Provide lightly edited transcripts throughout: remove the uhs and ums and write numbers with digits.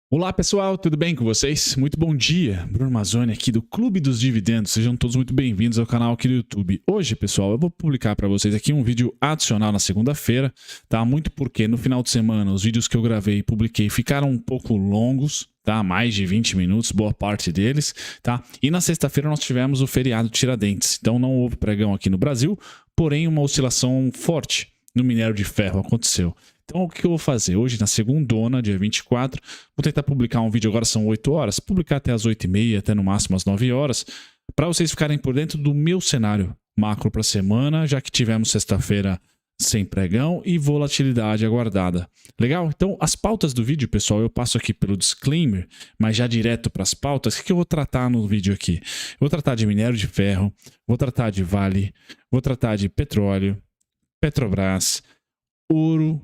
Olá pessoal, tudo bem com vocês? Muito bom dia, Bruno Mazzoni aqui do Clube dos Dividendos. Sejam todos muito bem-vindos ao canal aqui do YouTube. Hoje, pessoal, eu vou publicar para vocês aqui um vídeo adicional na segunda-feira, tá? Muito porque no final de semana os vídeos que eu gravei e publiquei ficaram um pouco longos, tá? Mais de 20 minutos, boa parte deles, tá? E na sexta-feira nós tivemos o feriado Tiradentes, então não houve pregão aqui no Brasil, porém uma oscilação forte no minério de ferro aconteceu. Então, o que eu vou fazer? Hoje, na segundona, dia 24, vou tentar publicar um vídeo, agora são 8 horas, publicar até as 8h30, até no máximo as 9 horas, para vocês ficarem por dentro do meu cenário macro para a semana, já que tivemos sexta-feira sem pregão e volatilidade aguardada. Legal? Então, as pautas do vídeo, pessoal, eu passo aqui pelo disclaimer, mas já direto para as pautas. O que eu vou tratar no vídeo aqui? Eu vou tratar de minério de ferro, vou tratar de Vale, vou tratar de petróleo, Petrobras, ouro,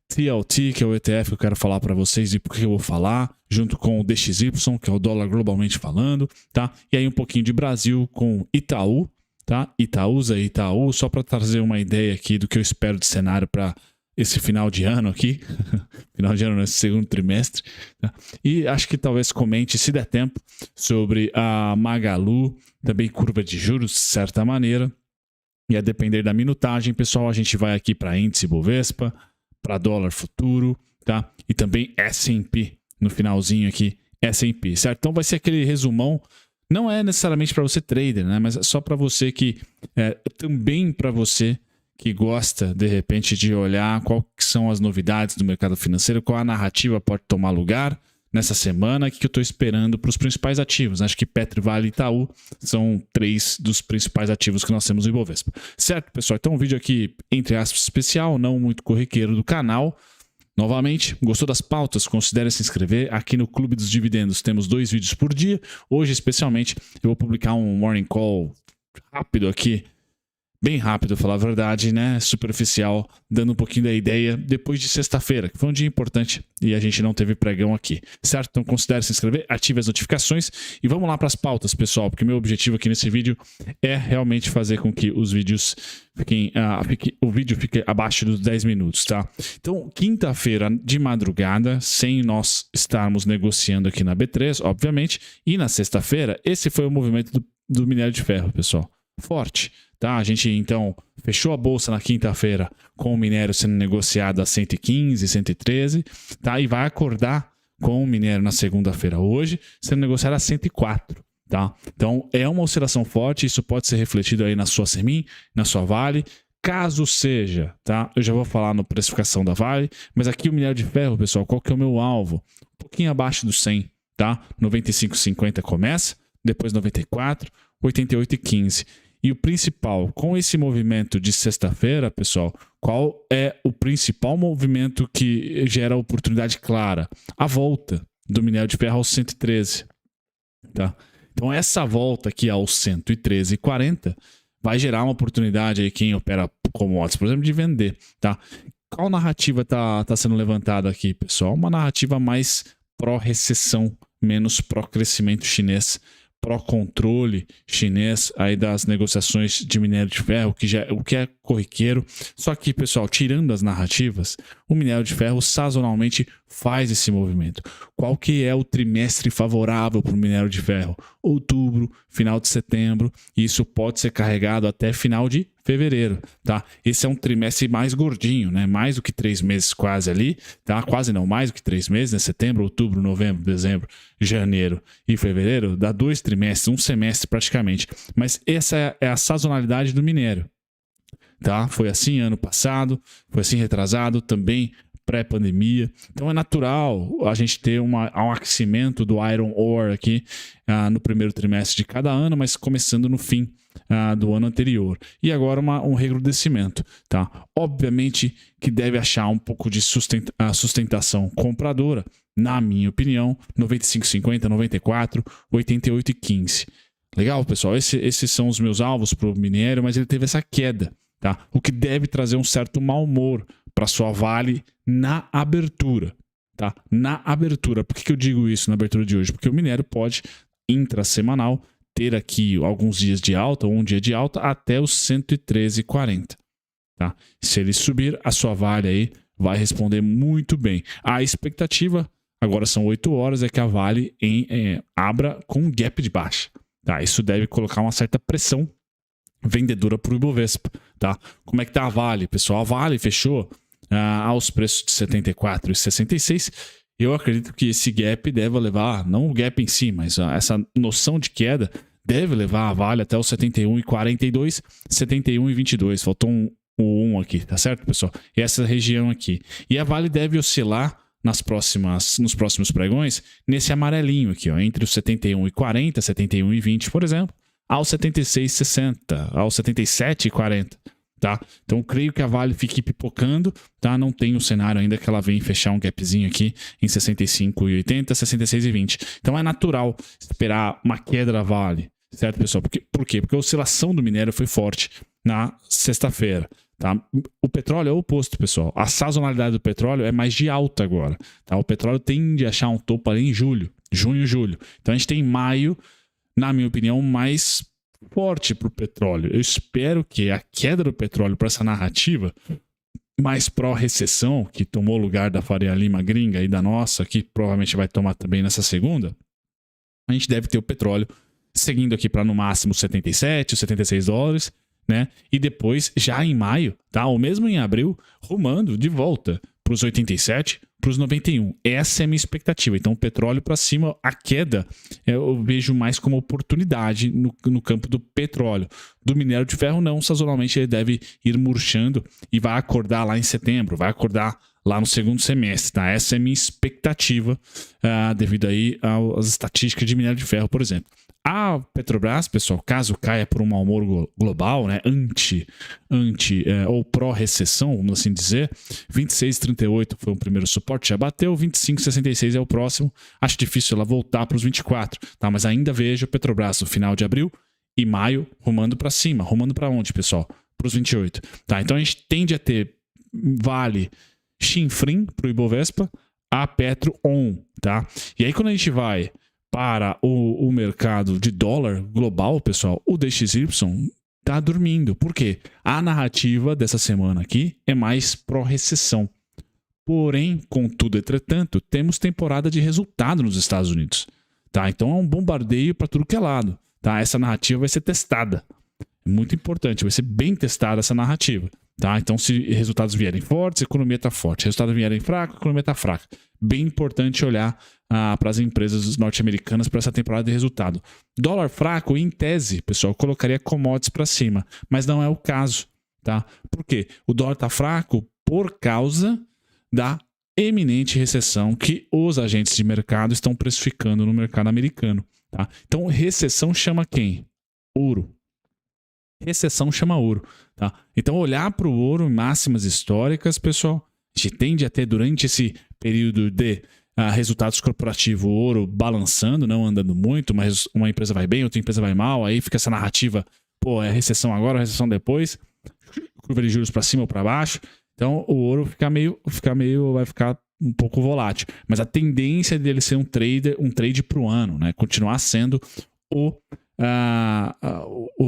TLT, que é o ETF que eu quero falar para vocês e por que eu vou falar, junto com o DXY, que é o dólar globalmente falando, tá? E aí um pouquinho de Brasil com Itaú, tá? Itaúsa e Itaú, só para trazer uma ideia aqui do que eu espero de cenário para esse final de ano aqui, final de ano nesse segundo trimestre, tá? E acho que talvez comente, se der tempo, sobre a Magalu, também curva de juros, de certa maneira, e a depender da minutagem, pessoal, a gente vai aqui para índice Bovespa, para dólar futuro, tá? E também S&P no finalzinho aqui, S&P, certo? Então vai ser aquele resumão, não é necessariamente para você trader, né? Mas é só para você que, também para você que gosta, de repente, de olhar quais são as novidades do mercado financeiro, qual a narrativa pode tomar lugar nessa semana, o que eu estou esperando para os principais ativos. Acho que Petro, Vale e Itaú são 3 dos principais ativos que nós temos no Ibovespa. Certo, pessoal? Então um vídeo aqui, entre aspas, especial, não muito corriqueiro do canal. Novamente, gostou das pautas? Considere se inscrever. Aqui no Clube dos Dividendos temos 2 vídeos por dia. Hoje, especialmente, eu vou publicar um morning call rápido aqui, bem rápido, falar a verdade, né? Superficial, dando um pouquinho da ideia depois de sexta-feira, que foi um dia importante e a gente não teve pregão aqui, certo? Então considere se inscrever, ative as notificações e vamos lá para as pautas, pessoal, porque meu objetivo aqui nesse vídeo é realmente fazer com que os vídeos o vídeo fique abaixo dos 10 minutos, tá? Então, quinta-feira de madrugada, sem nós estarmos negociando aqui na B3, obviamente, e na sexta-feira, esse foi o movimento do minério de ferro, pessoal. Forte, tá? A gente então fechou a bolsa na quinta-feira com o minério sendo negociado a 115, 113, tá? E vai acordar com o minério na segunda-feira hoje sendo negociado a 104, tá? Então é uma oscilação forte, isso pode ser refletido aí na sua Semin, na sua Vale, caso seja, tá? Eu já vou falar na precificação da Vale, mas aqui o minério de ferro, pessoal, qual que é o meu alvo? Um pouquinho abaixo do 100, tá? 95,50 começa, depois 94, 88,15. E o principal, com esse movimento de sexta-feira, pessoal, qual é o principal movimento que gera oportunidade clara? A volta do minério de ferro aos 113. Tá? Então essa volta aqui aos 113,40 vai gerar uma oportunidade aí quem opera commodities, por exemplo, de vender. Tá? Qual narrativa está sendo levantada aqui, pessoal? Uma narrativa mais pró-recessão, menos pró-crescimento chinês, pró-controle chinês aí das negociações de minério de ferro, o que é corriqueiro. Só que, pessoal, tirando as narrativas, o minério de ferro sazonalmente faz esse movimento. Qual que é o trimestre favorável para o minério de ferro? Outubro, final de setembro, e isso pode ser carregado até final de fevereiro, tá? Esse é um trimestre mais gordinho, né? Mais do que 3 meses quase ali, tá? Quase não, mais do que 3 meses, né? Setembro, outubro, novembro, dezembro, janeiro e fevereiro, dá 2 trimestres, um semestre praticamente. Mas essa é a sazonalidade do minério, tá? Foi assim ano passado, foi assim retrasado, também pré-pandemia. Então é natural a gente ter um aquecimento do iron ore aqui no primeiro trimestre de cada ano, mas começando no fim do ano anterior. E agora um recrudescimento, tá? Obviamente que deve achar um pouco de sustentação compradora, na minha opinião, 95,50, 94, 88,15. Legal, pessoal? Esses são os meus alvos para o minério, mas ele teve essa queda, tá? O que deve trazer um certo mau humor para sua Vale na abertura, tá? Na abertura. Por que eu digo isso na abertura de hoje? Porque o minério pode, intrasemanal, ter aqui alguns dias de alta, ou um dia de alta, até os 113,40. Tá? Se ele subir, a sua Vale aí vai responder muito bem. A expectativa agora são 8 horas, é que a Vale abra com um gap de baixa. Tá? Isso deve colocar uma certa pressão vendedora para o Ibovespa. Tá? Como é que tá a Vale, pessoal? A Vale fechou aos preços de 74 e 66. Eu acredito que esse gap deve levar, não o gap em si, mas essa noção de queda deve levar a Vale até os 71,42, 71,22. Faltou um 1 aqui, tá certo, pessoal? E essa região aqui. E a Vale deve oscilar nos próximos pregões nesse amarelinho aqui, ó, entre os 71,40, 71,20, por exemplo, aos 76,60, aos 77,40. Tá? Então, creio que a Vale fique pipocando, tá? Não tem um cenário ainda que ela venha fechar um gapzinho aqui em 65,80, 66,20. Então, é natural esperar uma queda da Vale, certo, pessoal? Por quê? Porque a oscilação do minério foi forte na sexta-feira. Tá? O petróleo é o oposto, pessoal. A sazonalidade do petróleo é mais de alta agora. Tá? O petróleo tende a achar um topo ali em junho, julho. Então, a gente tem maio, na minha opinião, mais forte para o petróleo. Eu espero que a queda do petróleo para essa narrativa mais pró-recessão, que tomou lugar da Faria Lima gringa e da nossa, que provavelmente vai tomar também nessa segunda, a gente deve ter o petróleo seguindo aqui para no máximo 77, 76 dólares, né? E depois, já em maio, tá? Ou mesmo em abril, rumando de volta para os 87, para os 91. Essa é a minha expectativa. Então, o petróleo para cima, a queda, eu vejo mais como oportunidade no campo do petróleo. Do minério de ferro, não. Sazonalmente, ele deve ir murchando e vai acordar lá em setembro, vai acordar lá no segundo semestre. Tá? Essa é a minha expectativa devido aí às estatísticas de minério de ferro, por exemplo. A Petrobras, pessoal, caso caia por um mau humor global, né, ou pró-recessão, vamos assim dizer, 26,38 foi o primeiro suporte, já bateu, 25,66 é o próximo. Acho difícil ela voltar para os 24, tá? Mas ainda vejo a Petrobras no final de abril e maio rumando para cima. Rumando para onde, pessoal? Para os 28. Tá? Então a gente tende a ter Vale chinfrim para o Ibovespa, a Petro on. Tá? E aí quando a gente vai para o mercado de dólar global, pessoal, o DXY está dormindo. Por quê? A narrativa dessa semana aqui é mais pró-recessão. Porém, contudo, entretanto, temos temporada de resultado nos Estados Unidos. Tá? Então é um bombardeio para tudo que é lado. Tá? Essa narrativa vai ser testada. É muito importante, vai ser bem testada essa narrativa. Tá? Então, se resultados vierem fortes, a economia está forte. Se resultados vierem fracos, a economia está fraca. Bem importante olhar para as empresas norte-americanas para essa temporada de resultado. Dólar fraco, em tese, pessoal, colocaria commodities para cima, mas não é o caso. Tá? Por quê? O dólar está fraco por causa da eminente recessão que os agentes de mercado estão precificando no mercado americano. Tá? Então, recessão chama quem? Ouro. Recessão chama ouro. Tá? Então, olhar para o ouro em máximas históricas, pessoal, a gente tende a ter durante esse período de resultados corporativos, o ouro balançando, não andando muito, mas uma empresa vai bem, outra empresa vai mal, aí fica essa narrativa, pô, é recessão agora, recessão depois, curva de juros para cima ou para baixo. Então, o ouro vai ficar um pouco volátil. Mas a tendência dele ser um trade para o ano, né? Continuar sendo o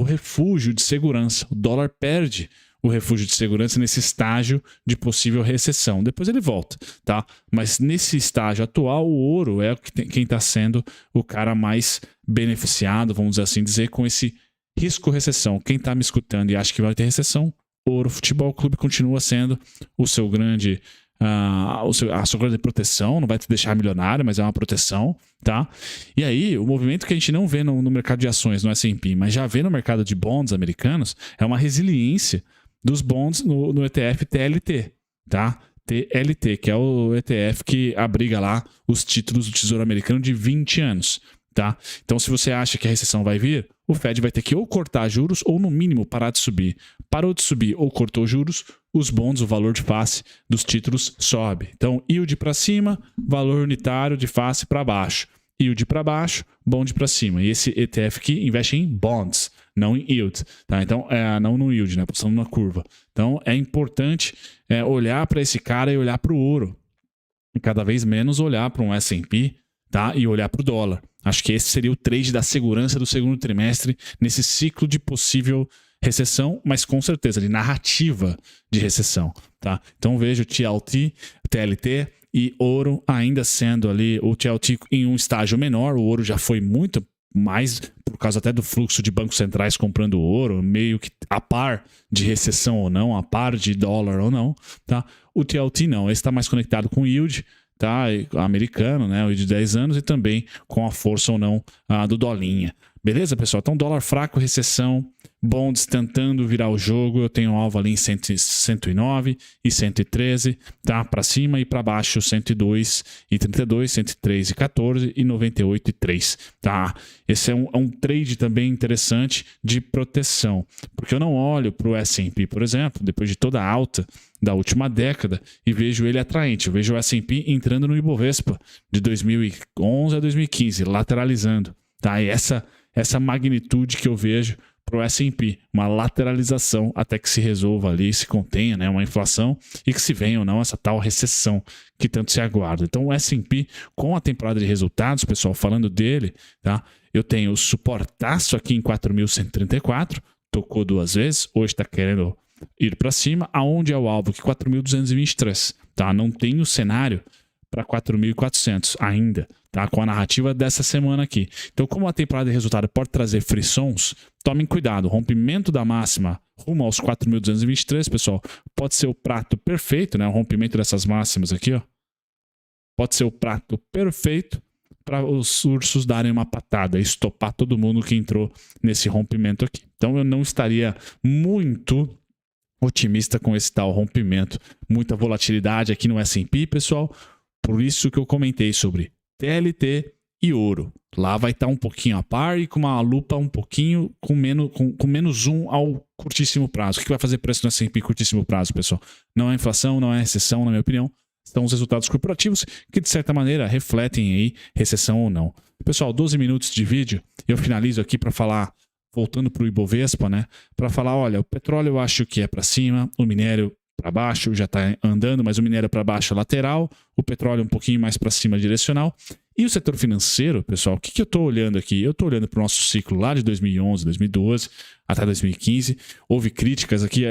refúgio de segurança. O dólar perde o refúgio de segurança nesse estágio de possível recessão. Depois ele volta, tá? Mas nesse estágio atual, o ouro é quem está sendo o cara mais beneficiado, vamos assim dizer, com esse risco recessão. Quem está me escutando e acha que vai ter recessão, Ouro Futebol Clube continua sendo o seu grande... a sua grande proteção, não vai te deixar milionário, mas é uma proteção, tá? E aí, o movimento que a gente não vê no mercado de ações, no S&P, mas já vê no mercado de bonds americanos, é uma resiliência dos bonds no ETF TLT, tá? TLT, que é o ETF que abriga lá os títulos do Tesouro Americano de 20 anos, tá? Então, se você acha que a recessão vai vir, o Fed vai ter que ou cortar juros ou, no mínimo, parar de subir. Parou de subir ou cortou juros, os bonds, o valor de face dos títulos sobe. Então, yield para cima, valor unitário de face para baixo. Yield para baixo, bond para cima. E esse ETF aqui investe em bonds, não em yield. Tá? Então, não no yield, né? Posição na curva. Então, é importante olhar para esse cara e olhar para o ouro. E cada vez menos olhar para um S&P, tá? E olhar para o dólar. Acho que esse seria o trade da segurança do segundo trimestre nesse ciclo de possível recessão, mas com certeza de narrativa de recessão. tá? Então vejo TLT, TLT e ouro ainda sendo ali o TLT em um estágio menor. O ouro já foi muito mais por causa até do fluxo de bancos centrais comprando ouro, meio que a par de recessão ou não, a par de dólar ou não, tá? O TLT não, esse está mais conectado com o yield, tá? Americano, né? O de 10 anos e também com a força ou não do dolinha. Beleza, pessoal? Então, dólar fraco, recessão, bonds tentando virar o jogo. Eu tenho alvo ali em 109 e 113, tá? Para cima e para baixo, 102 e 32, 103 e 14 e 98 e 3, tá? Esse é um trade também interessante de proteção, porque eu não olho para o S&P, por exemplo, depois de toda a alta da última década e vejo ele atraente. Eu vejo o S&P entrando no Ibovespa de 2011 a 2015, lateralizando, tá? E essa magnitude que eu vejo para o S&P, uma lateralização até que se resolva ali, se contenha, né, uma inflação e que se venha ou não essa tal recessão que tanto se aguarda. Então o S&P com a temporada de resultados, pessoal, falando dele, tá? Eu tenho o suportaço aqui em 4.134, tocou 2 vezes, hoje está querendo ir para cima, aonde é o alvo? Que 4.223, tá? Não tem o cenário para 4.400 ainda, tá? Com a narrativa dessa semana aqui. Então, como a temporada de resultado pode trazer frissons, tomem cuidado. O rompimento da máxima rumo aos 4.223, pessoal, pode ser o prato perfeito, né? O rompimento dessas máximas aqui, ó. Pode ser o prato perfeito para os ursos darem uma patada e estopar todo mundo que entrou nesse rompimento aqui. Então, eu não estaria muito otimista com esse tal rompimento. Muita volatilidade aqui no S&P, pessoal. Por isso que eu comentei sobre TLT e ouro. Lá vai estar um pouquinho a par e com uma lupa um pouquinho com menos zoom ao curtíssimo prazo. O que vai fazer preço no S&P curtíssimo prazo, pessoal? Não é inflação, não é recessão, na minha opinião. São os resultados corporativos que, de certa maneira, refletem aí recessão ou não. Pessoal, 12 minutos de vídeo. Eu finalizo aqui para falar, voltando para o Ibovespa, né? Para falar, olha, o petróleo eu acho que é para cima, o minério para baixo já está andando, mas o minério para baixo é lateral, o petróleo um pouquinho mais para cima direcional. E o setor financeiro, pessoal, o que eu estou olhando aqui? Eu estou olhando para o nosso ciclo lá de 2011, 2012 até 2015. Houve críticas aqui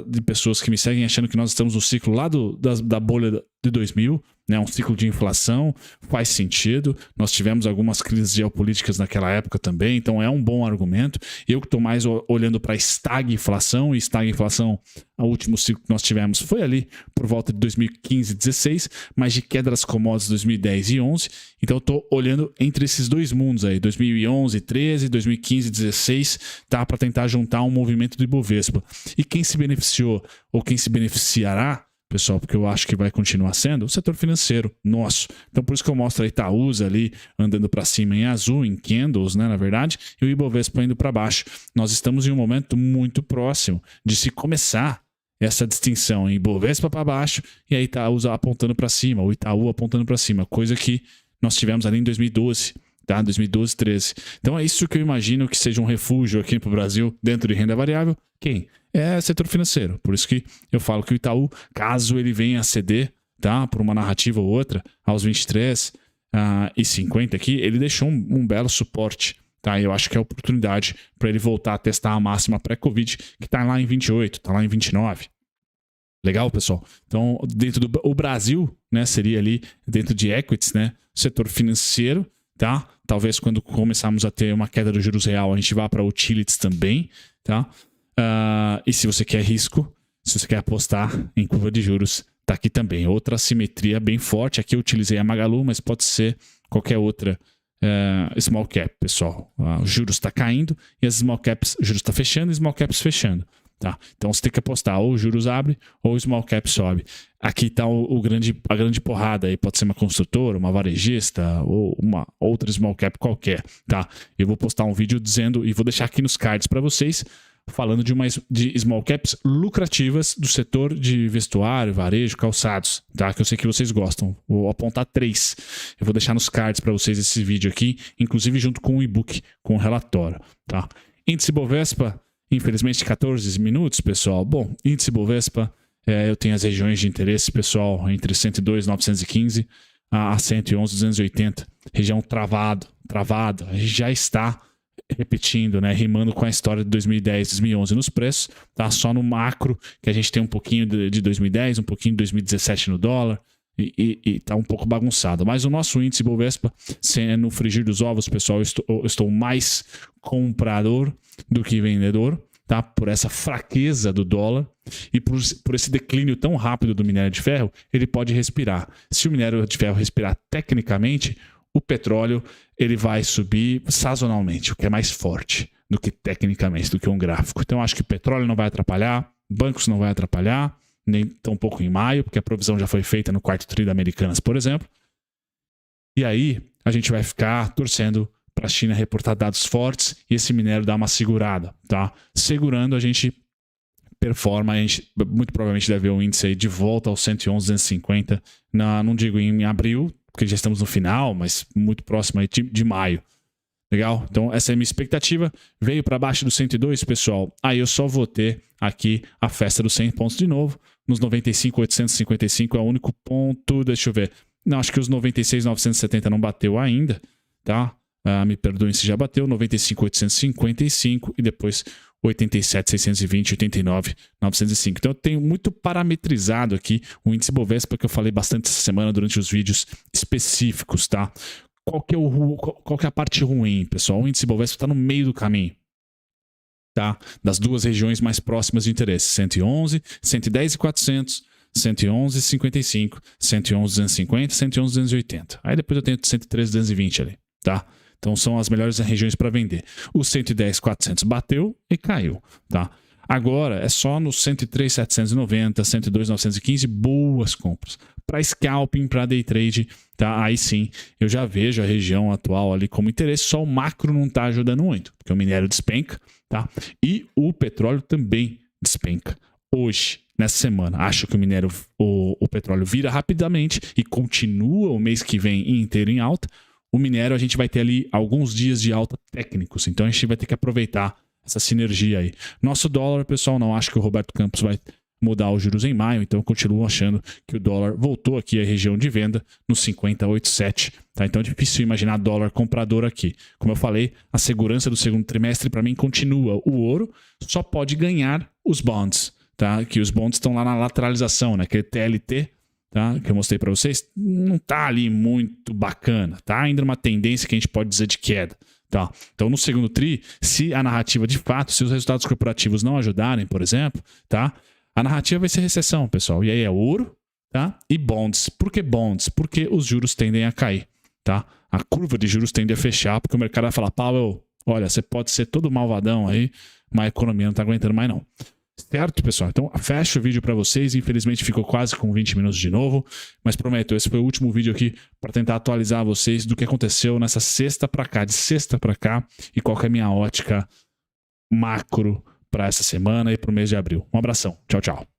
de pessoas que me seguem achando que nós estamos no ciclo lá da bolha de 2000, né? Um ciclo de inflação, faz sentido. Nós tivemos algumas crises geopolíticas naquela época também, então é um bom argumento. Eu que estou mais olhando para estagflação, e estagflação, o último ciclo que nós tivemos foi ali por volta de 2015, 16, mas de queda das commodities 2010 e 11. Então eu estou olhando entre esses dois mundos aí, 2011, 13, 2015, 16, tá? Para tentar juntar um movimento do Ibovespa. E quem se beneficiou ou quem se beneficiará, pessoal, porque eu acho que vai continuar sendo o setor financeiro nosso. Então, por isso que eu mostro a Itaúsa ali andando para cima em azul, em candles, né, na verdade, e o Ibovespa indo para baixo. Nós estamos em um momento muito próximo de se começar essa distinção em Ibovespa para baixo e a Itaúsa apontando para cima, o Itaú apontando para cima, coisa que nós tivemos ali em 2012. Tá? 2012, 13. Então é isso que eu imagino que seja um refúgio aqui para o Brasil dentro de renda variável. Quem? É setor financeiro. Por isso que eu falo que o Itaú, caso ele venha a ceder, tá? Por uma narrativa ou outra, aos 23 e 50 aqui, ele deixou um belo suporte. Tá? Eu acho que é oportunidade para ele voltar a testar a máxima pré-Covid, que está lá em 28, está lá em 29. Legal, pessoal? Então, dentro do Brasil, né, seria ali dentro de equities, né, setor financeiro, tá? Talvez quando começarmos a ter uma queda do juros real, a gente vá para utilities também, tá? E se você quer risco, se você quer apostar em curva de juros, tá aqui também. Outra assimetria bem forte. Aqui eu utilizei a Magalu, mas pode ser qualquer outra small cap, pessoal. Os juros está caindo e as small caps, o juros está fechando e small caps fechando. Tá? Então você tem que apostar, ou os juros abre ou o small cap sobe. Aqui está a grande porrada aí, pode ser uma construtora, uma varejista ou uma outra small cap qualquer, tá? Eu vou postar um vídeo dizendo e vou deixar aqui nos cards para vocês falando de small caps lucrativas do setor de vestuário, varejo, calçados, tá? Que eu sei que vocês gostam. Vou apontar 3. Eu vou deixar nos cards para vocês esse vídeo aqui, inclusive junto com o e-book, com o relatório, tá? Índice Bovespa, infelizmente 14 minutos, pessoal. Bom, índice Bovespa, eu tenho as regiões de interesse, pessoal, entre 102.915 a 111.280. Região travada. A gente já está repetindo, né, rimando com a história de 2010, 2011 nos preços, tá? Só no macro que a gente tem um pouquinho de 2010, um pouquinho de 2017 no dólar e tá um pouco bagunçado. Mas o nosso índice Bovespa, no frigir dos ovos, pessoal, eu estou mais comprador do que vendedor, tá? Por essa fraqueza do dólar e por esse declínio tão rápido do minério de ferro, ele pode respirar. Se o minério de ferro respirar tecnicamente, o petróleo ele vai subir sazonalmente, o que é mais forte do que tecnicamente, do que um gráfico. Então, acho que o petróleo não vai atrapalhar, bancos não vai atrapalhar, nem tão pouco em maio, porque a provisão já foi feita no quarto tri da Americanas, por exemplo. E aí, a gente vai ficar torcendo para a China reportar dados fortes e esse minério dar uma segurada, tá? Segurando, a gente performa, a gente muito provavelmente deve ver o índice aí de volta aos 111, 250, não digo em abril, porque já estamos no final, mas muito próximo aí de maio. Legal? Então essa é a minha expectativa. Veio para baixo do 102, pessoal. Aí eu só vou ter aqui a festa dos 100 pontos de novo. Nos 95,855 é o único ponto. Deixa eu ver. Não, acho que os 96,970 não bateu ainda, tá? Me perdoem se já bateu. 95,855 e depois 87,620, 89,905. Então eu tenho muito parametrizado aqui o índice Bovespa, que eu falei bastante essa semana durante os vídeos específicos, tá? Qual que é a parte ruim, pessoal? O índice Bovespa está no meio do caminho, tá? Das duas regiões mais próximas de interesse, 111, 110,400, 111,55, 111,250, 111,280. Aí depois eu tenho 113,220 ali, tá? Então são as melhores regiões para vender. O 110,400 bateu e caiu, tá? Agora é só no 103,790, 102,915, boas compras. Para scalping, para day trade, tá? Aí sim, eu já vejo a região atual ali como interesse, só o macro não está ajudando muito, porque o minério despenca, tá? E o petróleo também despenca. Hoje, nessa semana, acho que o petróleo vira rapidamente e continua o mês que vem inteiro em alta. O minério a gente vai ter ali alguns dias de alta técnicos, então a gente vai ter que aproveitar essa sinergia aí. Nosso dólar, pessoal, não acho que o Roberto Campos vai mudar os juros em maio, então eu continuo achando que o dólar voltou aqui à região de venda no 50,87, tá? Então é difícil imaginar dólar comprador aqui. Como eu falei, a segurança do segundo trimestre para mim continua. O ouro só pode ganhar os bonds, tá? Que os bonds estão lá na lateralização, né? Aquele TLT, tá? Que eu mostrei para vocês, não tá ali muito bacana, tá? Ainda uma tendência que a gente pode dizer de queda. Tá. Então, no segundo tri, se a narrativa de fato, se os resultados corporativos não ajudarem, por exemplo, tá? A narrativa vai ser recessão, pessoal. E aí é ouro, tá? E bonds. Por que bonds? Porque os juros tendem a cair, tá? A curva de juros tende a fechar, porque o mercado vai falar, Powell, olha, você pode ser todo malvadão aí, mas a economia não tá aguentando mais não. Certo, pessoal? Então, fecho o vídeo para vocês. Infelizmente, ficou quase com 20 minutos de novo. Mas prometo, esse foi o último vídeo aqui para tentar atualizar vocês do que aconteceu nessa sexta para cá, de sexta para cá, e qual que é a minha ótica macro para essa semana e para o mês de abril. Um abração. Tchau, tchau.